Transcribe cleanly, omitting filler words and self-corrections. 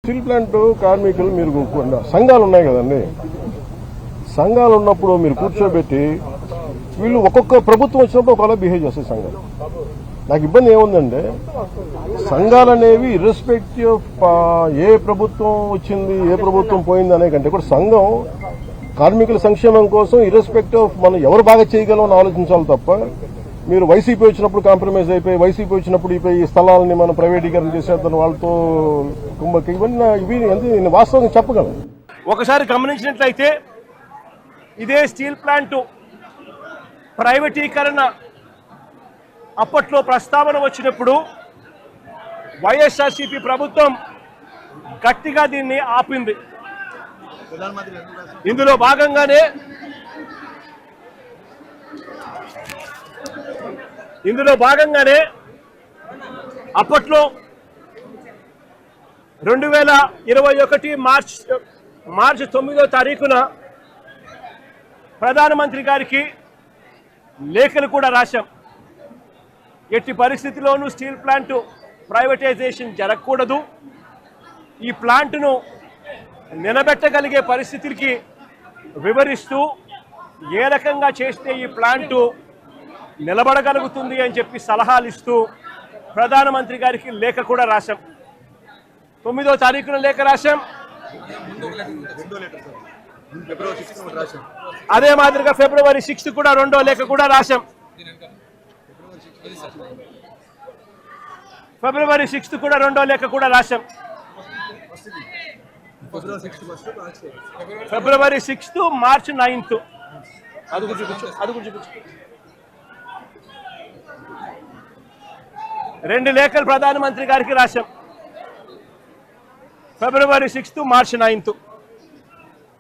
Steel plant కార్మికులు మీరు సంఘాలు ఉన్నాయి కదండి, సంఘాలు ఉన్నప్పుడు మీరు కూర్చోబెట్టి వీళ్ళు ఒక్కొక్క ప్రభుత్వం వచ్చినప్పుడు ఒకవేళ బిహేవ్ చేస్తాయి సంఘాలు. నాకు ఇబ్బంది ఏముందంటే సంఘాలు అనేవి ఇర్రెస్పెక్టివ్ ఆఫ్ ఏ ప్రభుత్వం వచ్చింది ఏ ప్రభుత్వం పోయింది అనే కంటే కూడా సంఘం కార్మికుల సంక్షేమం కోసం ఇర్రెస్పెక్టివ్ ఆఫ్ మనం ఎవరు బాగా చేయగలం అని ఆలోచించాలి తప్ప మీరు వైసీపీ వచ్చినప్పుడు కాంప్రమైజ్ అయిపోయి వైసీపీ వచ్చినప్పుడు ఈ స్థలాలని మనం ప్రైవేటీకరణ చేసేద్దాం వాళ్ళతో ఇవి వాస్తవంగా చెప్పగలం. ఒకసారి గమనించినట్లయితే ఇదే స్టీల్ ప్లాంట్ ప్రైవేటీకరణ అప్పట్లో ప్రస్తావన వచ్చినప్పుడు వైఎస్ఆర్సీపీ ప్రభుత్వం గట్టిగా దీన్ని ఆపింది. ఇందులో భాగంగానే అప్పట్లో 2021 మార్చి 9వ తారీఖున ప్రధానమంత్రి గారికి లేఖలు కూడా రాశాం. ఎట్టి పరిస్థితిలోనూ స్టీల్ ప్లాంట్ ప్రైవేటైజేషన్ జరగకూడదు, ఈ ప్లాంట్ను నిలబెట్టగలిగే పరిస్థితికి వివరిస్తూ ఏ రకంగా చేస్తే ఈ ప్లాంటు నిలబడగలుగుతుంది అని చెప్పి సలహాలు ఇస్తూ ప్రధానమంత్రి గారికి లేఖ కూడా రాశాం. 9వ తారీఖున లేఖ రాశాం. అదే మాదిరిగా ఫిబ్రవరి 6 కూడా రెండో లేఖ కూడా రాశాం. ఫిబ్రవరి 6 కూడా రెండో లేఖ కూడా రాశాం. ఫిబ్రవరి 6 మార్చి 9 అది చూపించు. 2 లేఖలు ప్రధానమంత్రి గారికి రాశాం. ఫిబ్రవరి 6 మార్చి 9